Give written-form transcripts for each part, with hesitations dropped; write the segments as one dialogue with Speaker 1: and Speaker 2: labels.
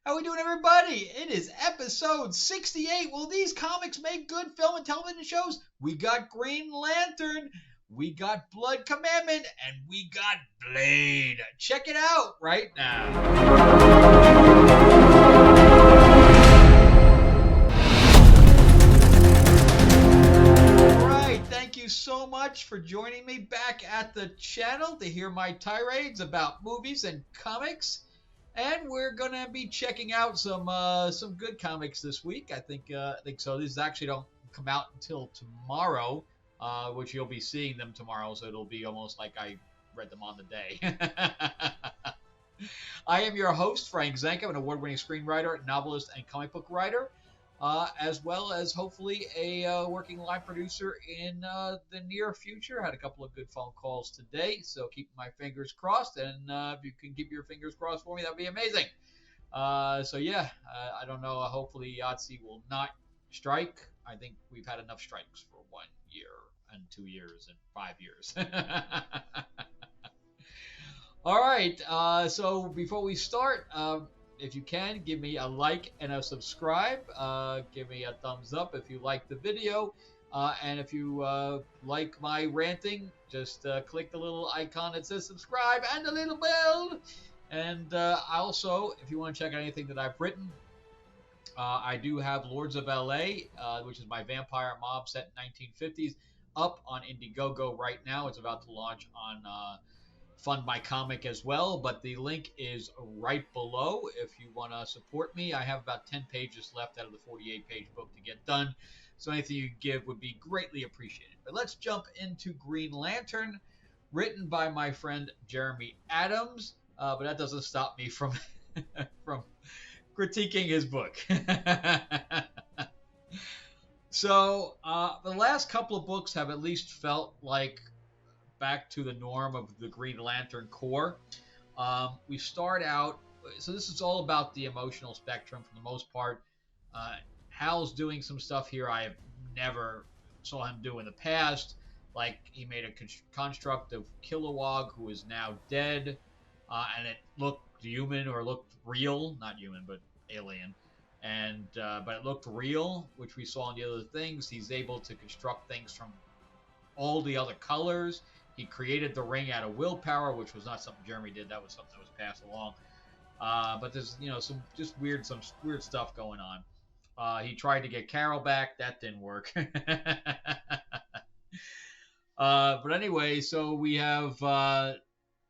Speaker 1: How we doing, everybody? It is episode 68. Will these comics make good film and television shows? We got Green Lantern, we got Blood Commandment, and we got Blade. Check it out right now. Thank you so much for joining me back at the channel to hear my tirades about movies and comics. And we're gonna be checking out some good comics this week. I think so. These actually don't come out until tomorrow, which you'll be seeing them tomorrow. So it'll be almost like I read them on the day. I am your host, Frank Zanca. I'm an award-winning screenwriter, novelist, and comic book writer, as well as hopefully a working live producer in the near future. I had a couple of good phone calls today, so keep my fingers crossed. And if you can keep your fingers crossed for me, that'd be amazing. I don't know. Hopefully, Yahtzee will not strike. I think we've had enough strikes for 1 year and 2 years and 5 years. All right. So before we start, if you can, give me a like and a subscribe. Give me a thumbs up if you like the video. And if you like my ranting, just click the little icon that says subscribe and the little bell. And also, if you want to check out anything that I've written, I do have Lords of LA, which is my vampire mob set in 1950s, up on Indiegogo right now. It's about to launch on Fund My Comic as well, but the link is right below if you want to support me. I have about 10 pages left out of the 48-page book to get done, so anything you give would be greatly appreciated. But let's jump into Green Lantern, written by my friend Jeremy Adams, but that doesn't stop me from from critiquing his book. So the last couple of books have at least felt like back to the norm of the Green Lantern core. We start out, so this is all about the emotional spectrum for the most part. Hal's doing some stuff here I have never saw him do in the past. Like he made a construct of Kilowog, who is now dead, and it looked human, or looked real, not human, but alien. And but it looked real, which we saw in the other things. He's able to construct things from all the other colors. He created the ring out of willpower, which was not something Jeremy did. That was something that was passed along. But there's some weird stuff going on. He tried to get Carol back. That didn't work. But anyway, so we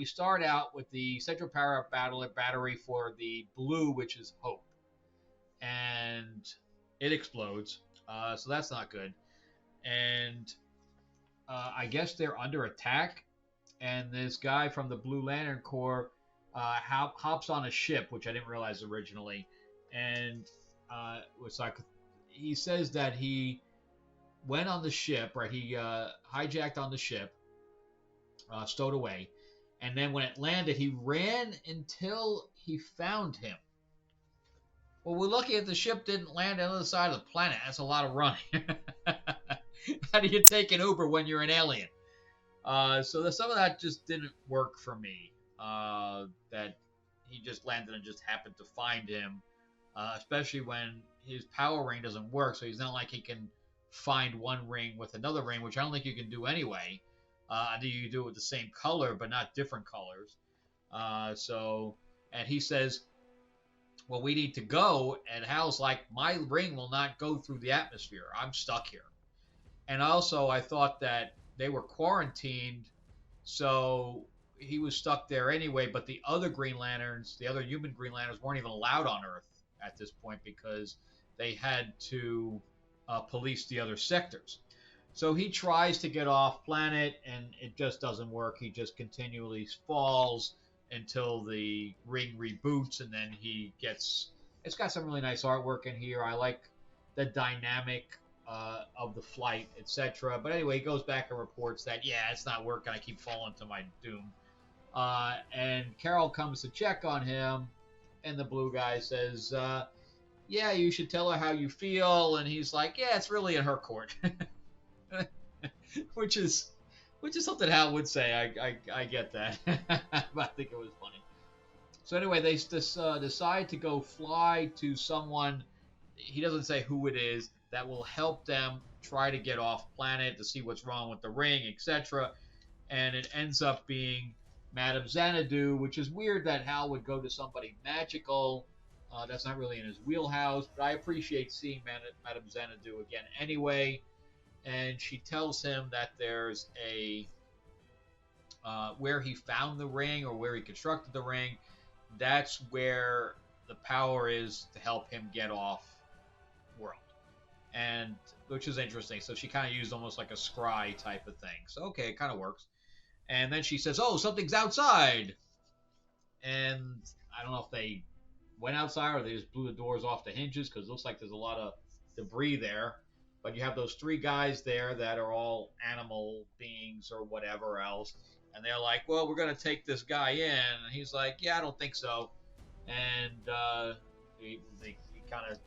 Speaker 1: start out with the Central Power Battery for the blue, which is Hope, and it explodes. So that's not good. And I guess they're under attack, and this guy from the Blue Lantern Corps hops on a ship, which I didn't realize originally, and he says that he went on the ship, right? He hijacked on the ship, stowed away, and then when it landed, he ran until he found him. Well, we're lucky that the ship didn't land on the other side of the planet. That's a lot of running. How do you take an Uber when you're an alien? So some of that just didn't work for me. That he just landed and just happened to find him, especially when his power ring doesn't work. So he's not like he can find one ring with another ring, which I don't think you can do anyway. I think you can do it with the same color, but not different colors. And he says, well, we need to go. And Hal's like, my ring will not go through the atmosphere. I'm stuck here. And also, I thought that they were quarantined, so he was stuck there anyway. But the other Green Lanterns, the other human Green Lanterns, weren't even allowed on Earth at this point because they had to police the other sectors. So he tries to get off planet, and it just doesn't work. He just continually falls until the ring reboots, and then it's got some really nice artwork in here. I like the dynamic of the flight, etc. But anyway, he goes back and reports that, it's not working. I keep falling to my doom. And Carol comes to check on him, and the blue guy says, you should tell her how you feel. And he's like, it's really in her court. which is something Hal would say. I get that. But I think it was funny. So anyway, they decide to go fly to someone. He doesn't say who it is that will help them try to get off planet to see what's wrong with the ring, etc. And it ends up being Madame Xanadu, which is weird that Hal would go to somebody magical. That's not really in his wheelhouse, but I appreciate seeing Madame Xanadu again anyway. And she tells him that there's a where he found the ring or where he constructed the ring. That's where the power is to help him get off world, and which is interesting. So she kind of used almost like a scry type of thing. So okay, it kind of works. And then she says, "Oh, something's outside," and I don't know if they went outside or they just blew the doors off the hinges because it looks like there's a lot of debris there. But you have those three guys there that are all animal beings or whatever else. And they're like, well, we're going to take this guy in. And he's like, yeah, I don't think so. And he kind of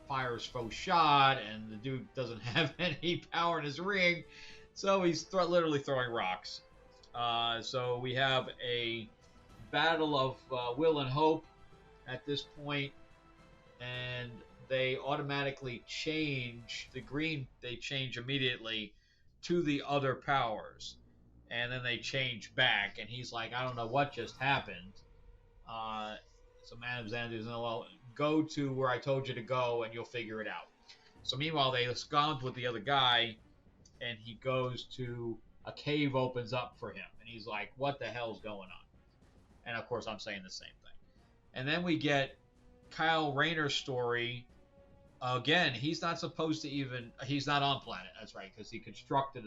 Speaker 1: fires faux shot, and the dude doesn't have any power in his ring. So he's literally throwing rocks. So we have a battle of will and hope at this point, and they automatically change the green. They change immediately to the other powers, and then they change back. And he's like, I don't know what just happened. So Madame Xanadu, well, go to where I told you to go, and you'll figure it out. So meanwhile, they abscond with the other guy, and he goes to a cave opens up for him, and he's like, what the hell's going on? And of course, I'm saying the same thing. And then we get Kyle Rayner's story. Again, he's not supposed to even. He's not on planet. That's right, because he constructed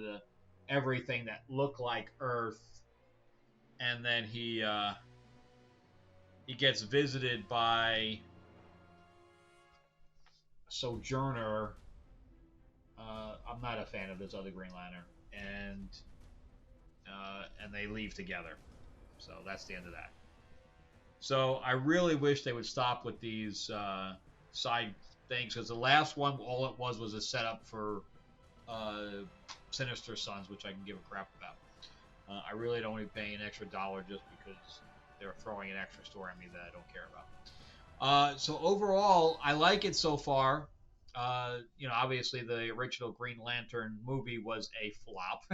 Speaker 1: everything that looked like Earth, and then he gets visited by Sojourner. I'm not a fan of this other Green Lantern, and they leave together. So that's the end of that. So I really wish they would stop with these side things, because the last one, all it was a setup for Sinister Sons, which I can give a crap about. I really don't want to be paying an extra $1 just because they're throwing an extra story on me that I don't care about. So overall, I like it so far. Obviously the original Green Lantern movie was a flop.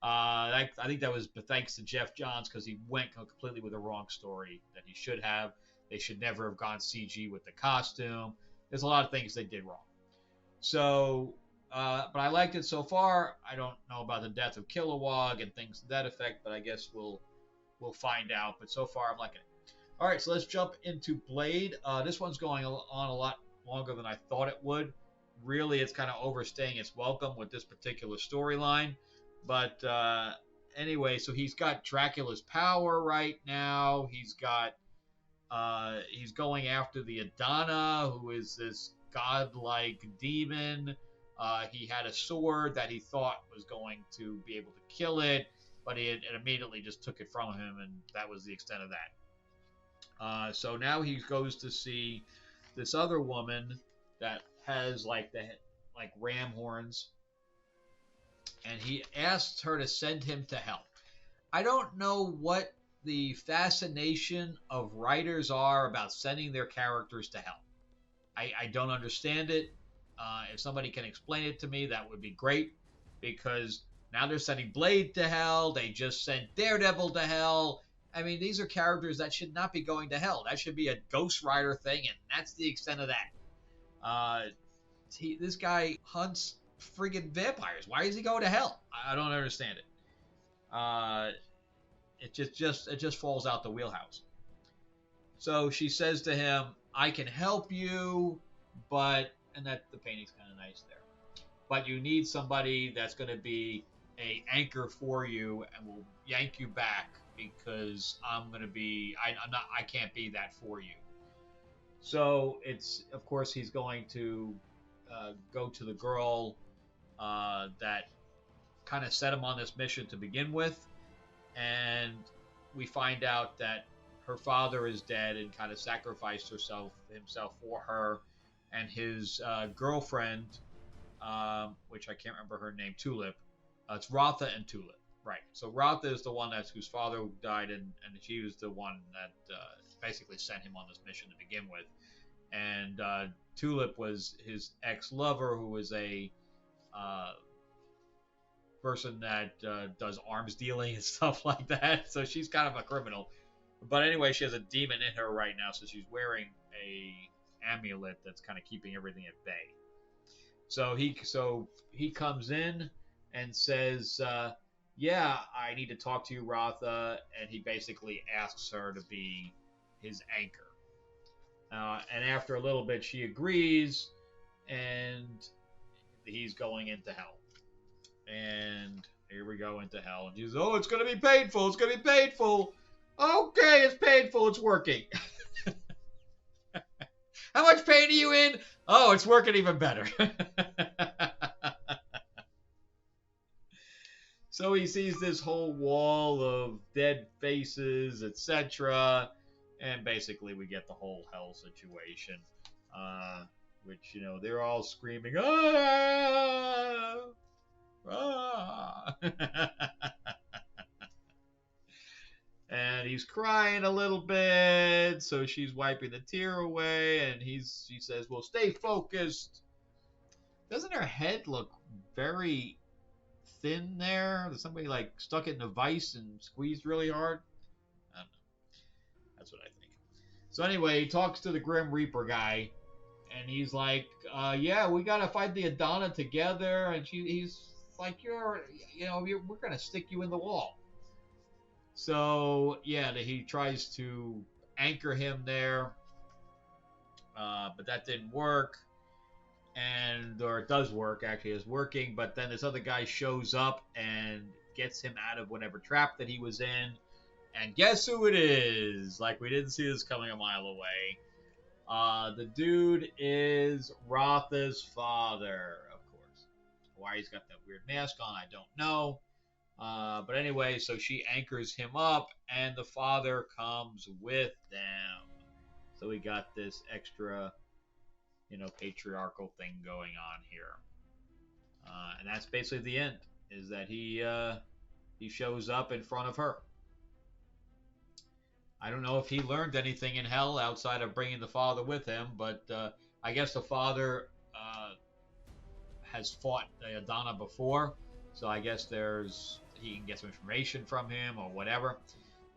Speaker 1: I think that was thanks to Jeff Johns, because he went completely with the wrong story that he should have. They should never have gone CG with the costume. There's a lot of things they did wrong. So, but I liked it so far. I don't know about the death of Kilowog and things to that effect, but I guess we'll find out. But so far, I'm liking it. All right, so let's jump into Blade. This one's going on a lot longer than I thought it would. Really, it's kind of overstaying its welcome with this particular storyline. But anyway, so he's got Dracula's power right now. He's going after the Adana, who is this godlike demon. He had a sword that he thought was going to be able to kill it, but it immediately just took it from him, and that was the extent of that. So now he goes to see this other woman that has like ram horns, and he asks her to send him to hell. I don't know what the fascination of writers are about sending their characters to hell. I don't understand it. If somebody can explain it to me, that would be great, because now they're sending Blade to hell. They just sent Daredevil to hell. I mean, these are characters that should not be going to hell. That should be a Ghost Rider thing, and that's the extent of that. This guy hunts friggin' vampires. Why is he going to hell? I don't understand it. It just falls out the wheelhouse. So she says to him, I can help you, and that the painting's kind of nice there, but you need somebody that's going to be a anchor for you and will yank you back, because I can't be that for you. So it's, of course, he's going to go to the girl that kind of set him on this mission to begin with, and we find out that her father is dead and kind of sacrificed himself for her, and his girlfriend, which I can't remember her name, Tulip. It's Rotha and Tulip. Right. So Rotha is the one whose father died, and she was the one that basically sent him on this mission to begin with. And Tulip was his ex-lover, who was a uh, person that does arms dealing and stuff like that. So she's kind of a criminal. But anyway, she has a demon in her right now, so she's wearing a amulet that's kind of keeping everything at bay. So he comes in and says, "Yeah, I need to talk to you, Rotha," and he basically asks her to be his anchor. And after a little bit, she agrees, and he's going into hell. And here we go into hell. And she's, "Oh, it's going to be painful. It's going to be painful." Okay, it's painful. It's working. How much pain are you in? Oh, it's working even better. So he sees this whole wall of dead faces, etc. And basically we get the whole hell situation. Which, they're all screaming, "Ah! Ah!" And he's crying a little bit, so she's wiping the tear away, and she says, "Well, stay focused." Doesn't her head look very thin there? Does somebody like stuck it in a vice and squeezed really hard? I don't know. That's what I think. So anyway, he talks to the Grim Reaper guy, and he's like, "Yeah, we gotta fight the Adana together." And he's like, "We're gonna stick you in the wall." So yeah, he tries to anchor him there, but that didn't work. Or it does work, actually, it's working, but then this other guy shows up and gets him out of whatever trap that he was in. And guess who it is? Like, we didn't see this coming a mile away. The dude is Rotha's father, of course. Why he's got that weird mask on, I don't know. But anyway, so she anchors him up, and the father comes with them. So we got this extra, patriarchal thing going on here. And that's basically the end, is that he shows up in front of her. I don't know if he learned anything in hell outside of bringing the father with him, but I guess the father has fought the Adana before, so I guess he can get some information from him or whatever.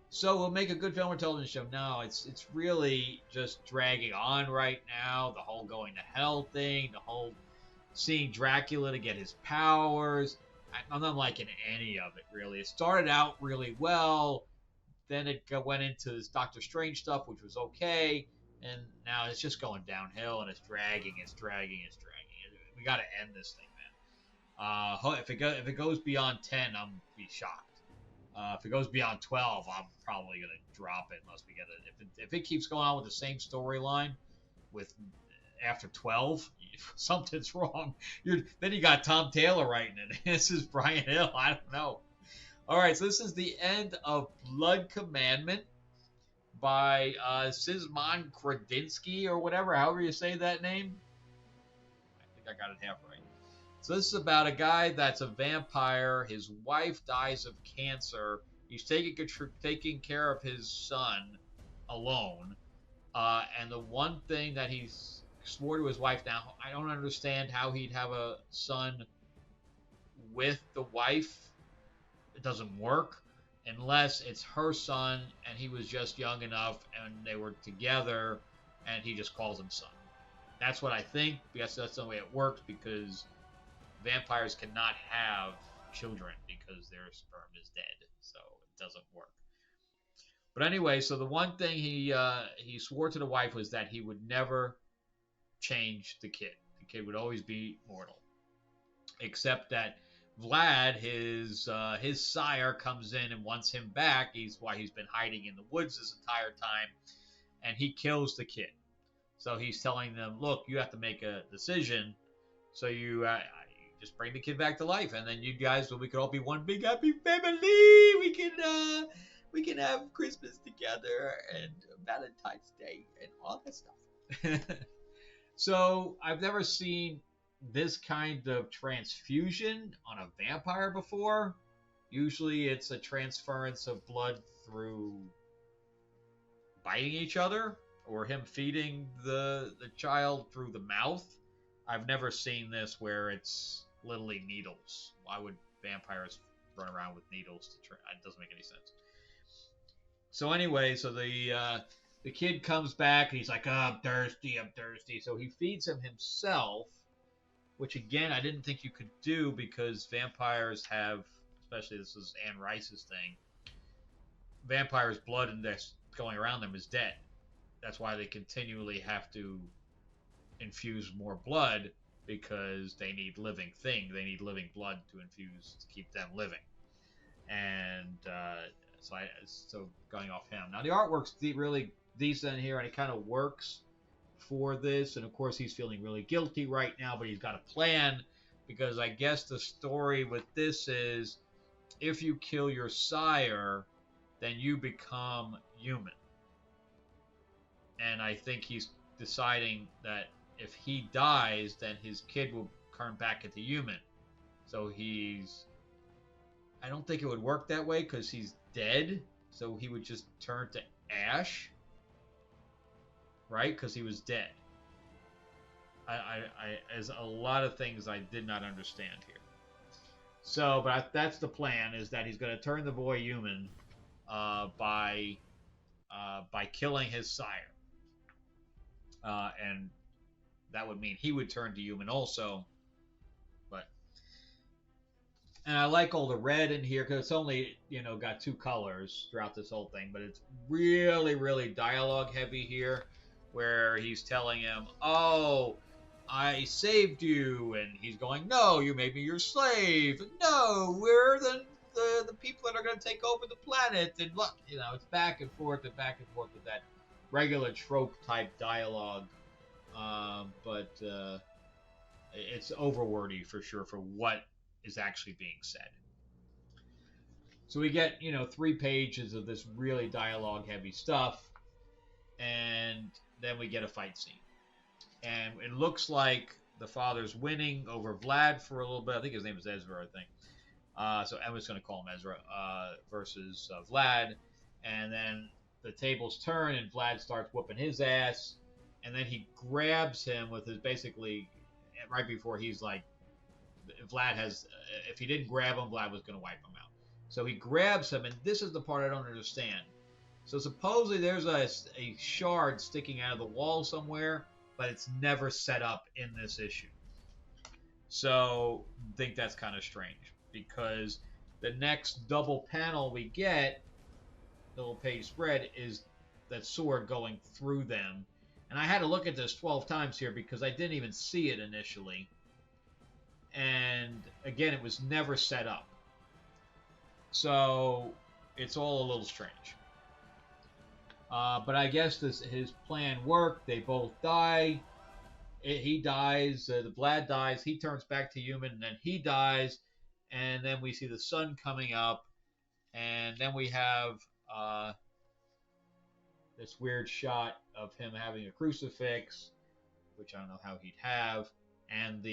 Speaker 1: So we'll make a good film or television show. No, it's really just dragging on right now. The whole going to hell thing, the whole seeing Dracula to get his powers. I'm not liking any of it, really. It started out really well. Then it went into this Doctor Strange stuff, which was okay. And now it's just going downhill, and it's dragging. We got to end this thing, man. If it goes beyond 10, I'm be shocked. If it goes beyond 12, I'm probably gonna drop it unless we get it. If it keeps going on with the same storyline, with after 12, something's wrong. Then you got Tom Taylor writing it. This is Brian Hill. I don't know. All right, so this is the end of Blood Commandment by Szymon Kudrinski or whatever, however you say that name. I think I got it half right. So this is about a guy that's a vampire. His wife dies of cancer. He's taking care of his son alone. And the one thing that he's swore to his wife now, I don't understand how he'd have a son with the wife. It doesn't work unless it's her son and he was just young enough and they were together and he just calls him son. That's what I think, because that's the way it works, because vampires cannot have children because their sperm is dead, so it doesn't work. But anyway, so the one thing he swore to the wife was that he would never change the kid. The kid would always be mortal, except that Vlad, his sire, comes in and wants him back. He's been hiding in the woods this entire time, and he kills the kid. So he's telling them, "Look, you have to make a decision. So you just bring the kid back to life, and then we could all be one big happy family. We can have Christmas together and Valentine's Day and all that stuff." So I've never seen this kind of transfusion on a vampire before. Usually it's a transference of blood through biting each other or him feeding the child through the mouth. I've never seen this where it's literally needles. Why would vampires run around with needles to try? It doesn't make any sense. So anyway, so the kid comes back and he's like, oh, I'm thirsty, I'm thirsty. So he feeds him himself, which again I didn't think you could do because vampires have, especially this is Anne Rice's thing, vampires' blood index going around them is dead. That's why they continually have to infuse more blood because they need living thing. They need living blood to infuse to keep them living. And so going off him. Now the artwork's really decent here, and it kind of works for this. And of course, he's feeling really guilty right now, but he's got a plan because I guess the story with this is if you kill your sire, then you become human. And I think he's deciding that if he dies, then his kid will turn back into human. So I don't think it would work that way because he's dead. So he would just turn to ash, right? Because he was dead. As a lot of things I did not understand here. So, but that's the plan: is that he's going to turn the boy human by killing his sire, and that would mean he would turn to human also. And I like all the red in here because it's only, got two colors throughout this whole thing. But it's really, really dialogue heavy here where he's telling him, oh, I saved you. And he's going, no, you made me your slave. No, we're the people that are going to take over the planet. And look, it's back and forth with that regular trope type dialogue. But it's overwordy for sure for what is actually being said. So we get, 3 pages of this really dialogue heavy stuff, and then we get a fight scene. And it looks like the father's winning over Vlad for a little bit. I think his name is Ezra, I think. So I'm just going to call him Ezra versus Vlad. And then the tables turn, and Vlad starts whooping his ass. And then he grabs him with his basically, right before he's like, Vlad has, if he didn't grab him, Vlad was going to wipe him out. So he grabs him, and this is the part I don't understand. So supposedly there's a shard sticking out of the wall somewhere, but it's never set up in this issue. So I think that's kind of strange because the next double panel we get, the little page spread, is that sword going through them. And I had to look at this 12 times here because I didn't even see it initially. And again, it was never set up. So it's all a little strange. But I guess his plan worked. They both die. He dies. The Vlad dies. He turns back to human. And then he dies. And then we see the sun coming up. And then we have this weird shot of him having a crucifix, which I don't know how he'd have. And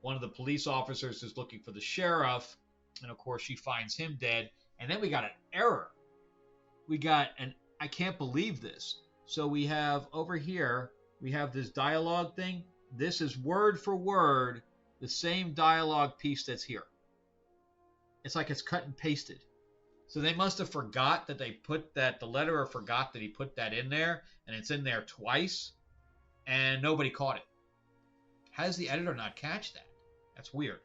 Speaker 1: one of the police officers is looking for the sheriff, and of course she finds him dead. And then we got an error. I can't believe this. So we have over here, we have this dialogue thing. This is word for word the same dialogue piece that's here. It's like it's cut and pasted. So they must have forgot that they put that, the letterer forgot that he put that in there, and it's in there twice, and nobody caught it. How does the editor not catch that? That's weird.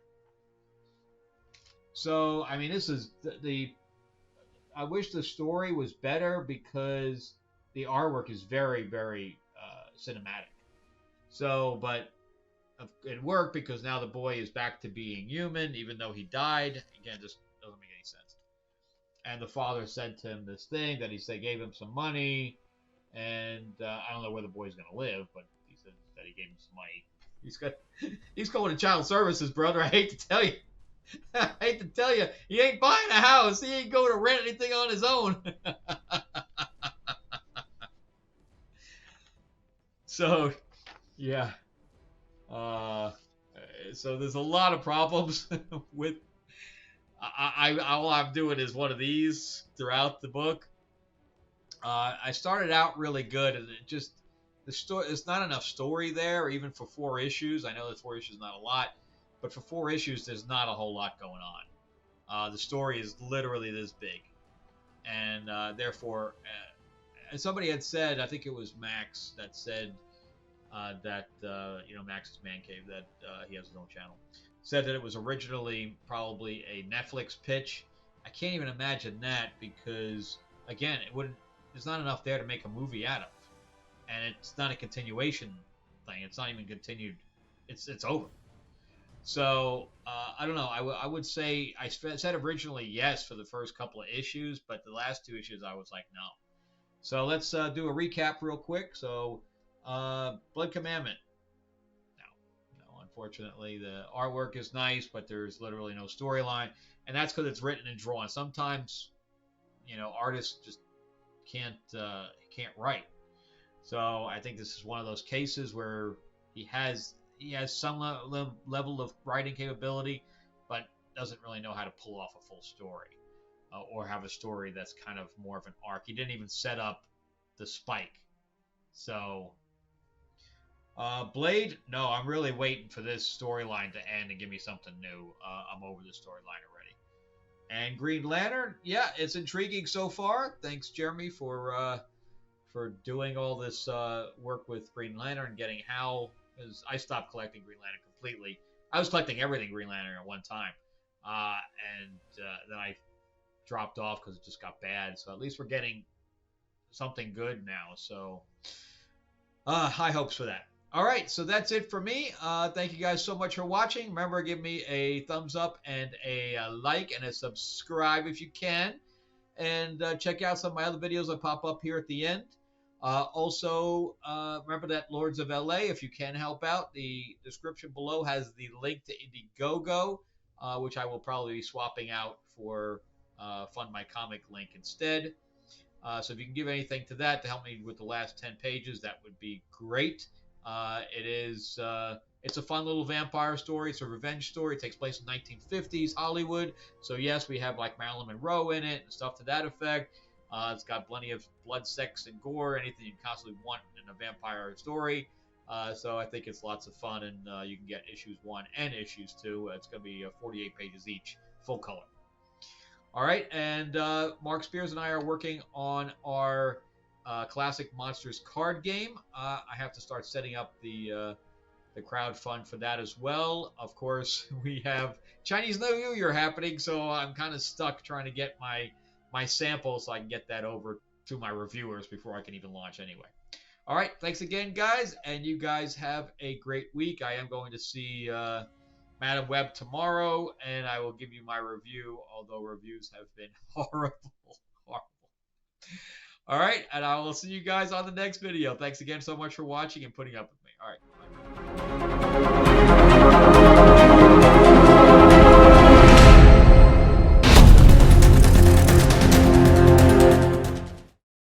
Speaker 1: So, I mean, this is I wish the story was better because the artwork is very, very cinematic. So, but it worked because now the boy is back to being human, even though he died. Again, just doesn't make any sense. And the father said to him this thing that they gave him some money, and I don't know where the boy's going to live, but he said that he gave him some money. He's going to child services, brother. I hate to tell you. He ain't buying a house. He ain't going to rent anything on his own. So, yeah. So there's a lot of problems with. All I'm doing is one of these throughout the book. I started out really good, and it just the story. There's not enough story there, even for 4 issues. I know that 4 issues is not a lot, but for 4 issues, there's not a whole lot going on. The story is literally this big, and therefore, and somebody had said, I think it was Max that said that Max's Man Cave, that he has his own channel, said that it was originally probably a Netflix pitch. I can't even imagine that because again, it wouldn't. There's not enough there to make a movie out of, and it's not a continuation thing. It's not even continued. It's over. So I don't know. I would say I said originally yes for the first couple of issues, but the last 2 issues I was like no. So let's do a recap real quick. So Blood Commandment. No, unfortunately the artwork is nice, but there's literally no storyline, and that's because it's written and drawn. Sometimes artists just can't write. So I think this is one of those cases where he has some level of writing capability, but doesn't really know how to pull off a full story or have a story that's kind of more of an arc. He didn't even set up the spike. So Blade, no, I'm really waiting for this storyline to end and give me something new. I'm over this storyline already. And Green Lantern, yeah, it's intriguing so far. Thanks, Jeremy, for doing all this work with Green Lantern and getting Hal. Because I stopped collecting Green Lantern completely. I was collecting everything Green Lantern at one time, and then I dropped off because it just got bad. So at least we're getting something good now. So high hopes for that. All right, so that's it for me. Thank you guys so much for watching. Remember, give me a thumbs up and a like and a subscribe if you can. And check out some of my other videos that pop up here at the end. Also, remember that Lords of LA, if you can help out, the description below has the link to Indiegogo, which I will probably be swapping out for Fund My Comic link instead. So if you can give anything to that to help me with the last 10 pages, that would be great. It's a fun little vampire story. It's a revenge story. It takes place in 1950s Hollywood. So yes, we have like Marilyn Monroe in it and stuff to that effect. It's got plenty of blood, sex, and gore, anything you constantly want in a vampire story. So I think it's lots of fun, and you can get issues 1 and issues 2. It's going to be 48 pages each, full color. All right, and Mark Spears and I are working on our Classic Monsters card game. I have to start setting up the crowd fund for that as well. Of course, we have Chinese New Year happening, so I'm kind of stuck trying to get my sample so I can get that over to my reviewers before I can even launch anyway. All right, thanks again, guys, and you guys have a great week. I am going to see Madam Web tomorrow, and I will give you my review, although reviews have been horrible. All right, and I will see you guys on the next video. Thanks again so much for watching and putting up with me. All right, bye.